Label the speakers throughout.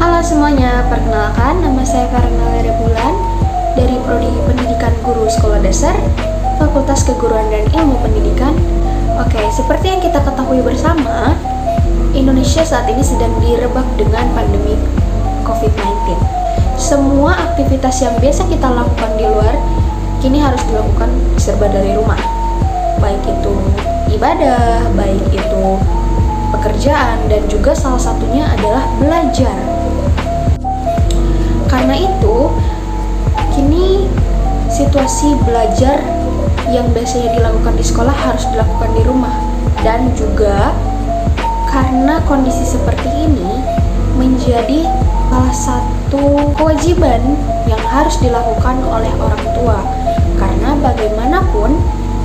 Speaker 1: Halo semuanya, perkenalkan nama saya Farnala Bulan dari Prodi Pendidikan Guru Sekolah Dasar, Fakultas Keguruan dan Ilmu Pendidikan. Oke, seperti yang kita ketahui bersama, Indonesia saat ini sedang direbak dengan pandemi COVID-19. Semua aktivitas yang biasa kita lakukan di luar, kini harus dilakukan serba dari rumah. Baik itu ibadah, baik itu pekerjaan, dan juga salah satunya adalah belajar. Karena itu, kini situasi belajar yang biasanya dilakukan di sekolah harus dilakukan di rumah. Dan juga karena kondisi seperti ini menjadi salah satu kewajiban yang harus dilakukan oleh orang tua. Karena bagaimanapun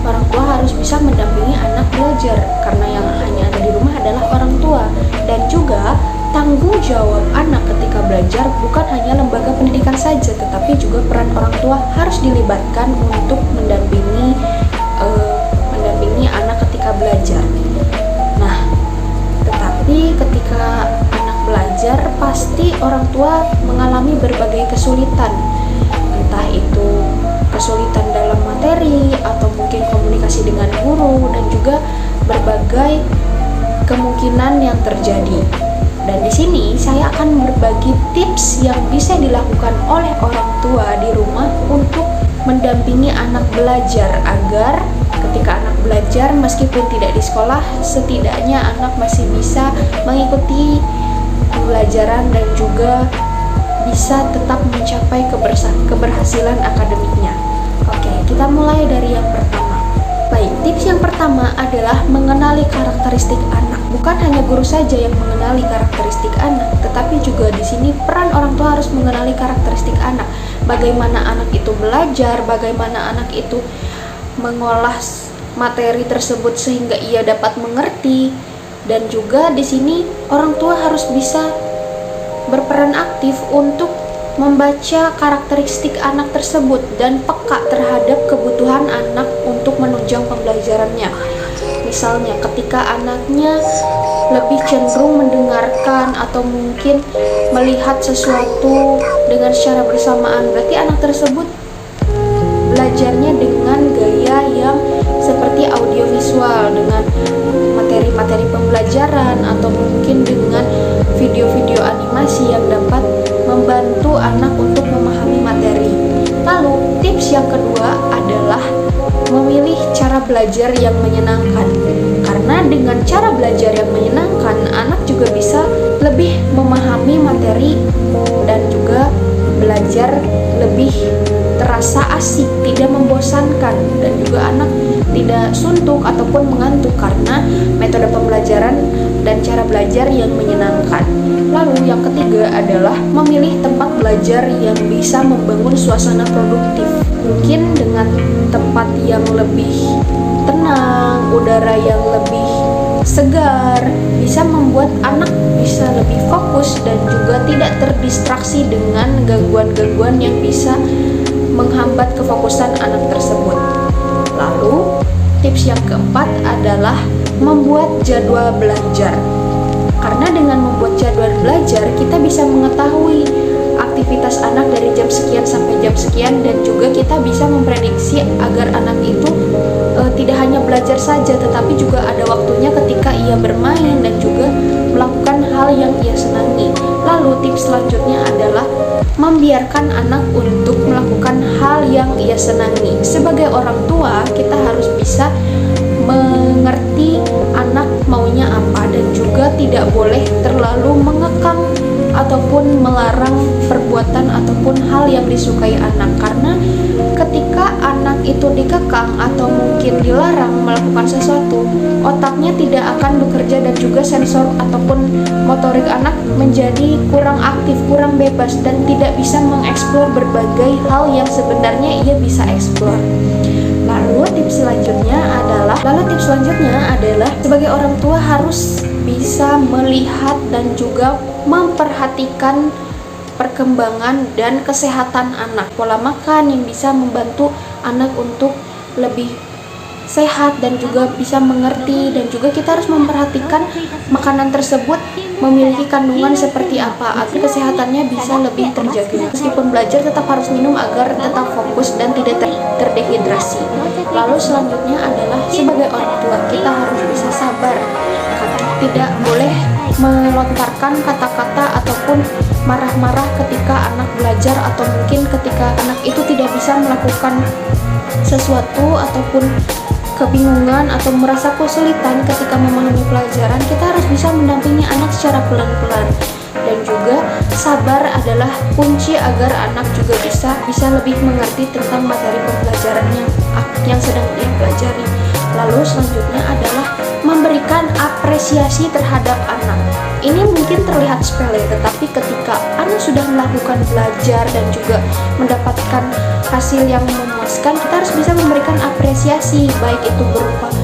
Speaker 1: orang tua harus bisa mendampingi anak belajar, karena yang hanya ada di rumah adalah orang tua. Dan juga tanggung jawab anak ketika belajar bukan hanya lembaga pendidikan saja, tetapi juga peran orang tua harus dilibatkan untuk mendampingi anak ketika belajar. Nah, tetapi ketika anak belajar pasti orang tua mengalami berbagai kesulitan, entah itu kesulitan dalam materi atau mungkin komunikasi dengan guru, dan juga berbagai kemungkinan yang terjadi. Dan di sini saya akan berbagi tips yang bisa dilakukan oleh orang tua di rumah untuk mendampingi anak belajar, agar ketika anak belajar meskipun tidak di sekolah, setidaknya anak masih bisa mengikuti pembelajaran dan juga bisa tetap mencapai keberhasilan akademiknya. Oke, kita mulai dari yang pertama. Baik, tips yang pertama adalah mengenali karakteristik anak. Bukan hanya guru saja yang mengenali karakteristik anak, tetapi juga di sini peran orang tua harus mengenali karakteristik anak. Bagaimana anak itu belajar, bagaimana anak itu mengolah materi tersebut sehingga ia dapat mengerti. Dan juga di sini orang tua harus bisa berperan aktif untuk membaca karakteristik anak tersebut dan peka terhadap kebutuhan anak untuk menunjang pembelajarannya. Misalnya ketika anaknya lebih cenderung mendengarkan atau mungkin melihat sesuatu dengan secara bersamaan, berarti anak tersebut belajarnya dengan gaya yang seperti audiovisual, dengan materi-materi pembelajaran, atau mungkin dengan video-video animasi yang dapat membantu anak untuk memahami materi. Lalu tips yang kedua adalah memilih cara belajar yang menyenangkan. Karena dengan cara belajar yang menyenangkan, anak juga bisa lebih memahami materi dan juga belajar lebih terasa asik, tidak membosankan, dan juga anak tidak suntuk ataupun mengantuk karena metode pembelajaran dan cara belajar yang menyenangkan. Lalu yang ketiga adalah memilih tempat belajar yang bisa membangun suasana produktif. Mungkin dengan tempat yang lebih tenang, udara yang lebih segar, bisa membuat anak bisa lebih fokus dan juga tidak terdistraksi dengan gangguan-gangguan yang bisa menghambat kefokusan anak tersebut. Lalu tips yang keempat adalah membuat jadwal belajar. Karena dengan membuat jadwal belajar, kita bisa mengetahui aktivitas anak dari jam sekian sampai jam sekian, dan juga kita bisa memprediksi agar anak itu tidak hanya belajar saja, tetapi juga ada waktunya ketika ia bermain dan juga melakukan hal yang ia senangi. Lalu tips selanjutnya adalah membiarkan anak untuk melakukan hal yang ia senangi. Sebagai orang tua, kita harus bisa mengerti anak maunya apa, dan juga tidak boleh terlalu mengekang ataupun melarang perbuatan ataupun hal yang disukai anak. Karena ketika anak itu dikekang atau mungkin dilarang melakukan sesuatu, otaknya tidak akan bekerja, dan juga sensor ataupun motorik anak menjadi kurang aktif, kurang bebas, dan tidak bisa mengeksplor berbagai hal yang sebenarnya ia bisa eksplor. Lalu tips selanjutnya adalah sebagai orang tua harus bisa melihat dan juga memperhatikan perkembangan dan kesehatan anak. Pola makan yang bisa membantu anak untuk lebih sehat dan juga bisa mengerti, dan juga kita harus memperhatikan makanan tersebut memiliki kandungan seperti apa agar kesehatannya bisa lebih terjaga. Meskipun belajar tetap harus minum agar tetap fokus dan tidak terdehidrasi. Lalu selanjutnya adalah sebagai orang tua kita harus bisa sabar, tidak boleh melontarkan kata-kata ataupun marah-marah ketika anak belajar, atau mungkin ketika anak itu tidak bisa melakukan sesuatu ataupun kebingungan atau merasa kesulitan ketika memahami pelajaran. Kita harus bisa mendampingi anak secara pelan-pelan, dan juga sabar adalah kunci agar anak juga bisa lebih mengerti tentang materi pembelajarannya yang sedang dia pelajari. Lalu selanjutnya adalah memberikan apresiasi terhadap anak. Ini mungkin terlihat sepele, tetapi ketika anak sudah melakukan belajar dan juga mendapatkan hasil yang memuaskan, kita harus bisa memberikan apresiasi, baik itu berupa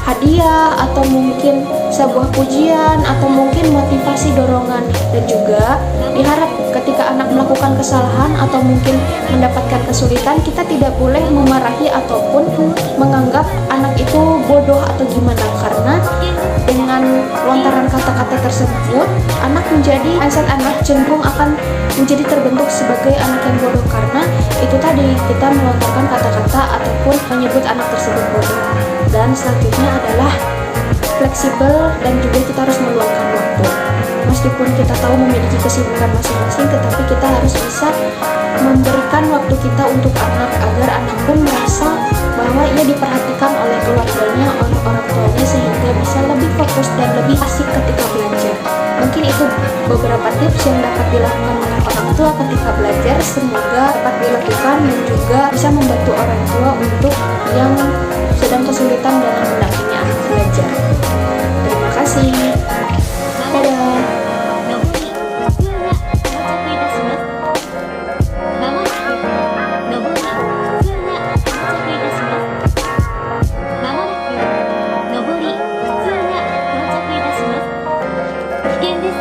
Speaker 1: hadiah atau mungkin sebuah pujian atau mungkin motivasi dorongan. Dan juga diharap ketika anak melakukan kesalahan atau mungkin mendapatkan kesulitan, kita tidak boleh memarahi ataupun menganggap anak itu bodoh atau gimana, karena dengan lontaran kata-kata tersebut mindset anak cenderung akan menjadi terbentuk sebagai anak yang bodoh, karena itu tadi kita melontarkan kata-kata ataupun menyebut anak tersebut bodoh. Dan selanjutnya adalah fleksibel, dan juga kita harus meluangkan waktu. Meskipun kita tahu memiliki kesibukan masing-masing, tetapi kita harus bisa memberikan waktu kita untuk anak agar anak pun merasa bahwa ia diperhatikan oleh keluarganya, oleh orang tuanya, sehingga bisa lebih fokus dan lebih asik ketika belajar. Mungkin itu beberapa tips yang dapat dilakukan oleh orang tua ketika belajar. Semoga dapat dilakukan dan juga bisa membantu orang tua untuk yang sedang kesulitan dalam mendampingi anak belajar. Terima kasih. Dadah.
Speaker 2: 危険です。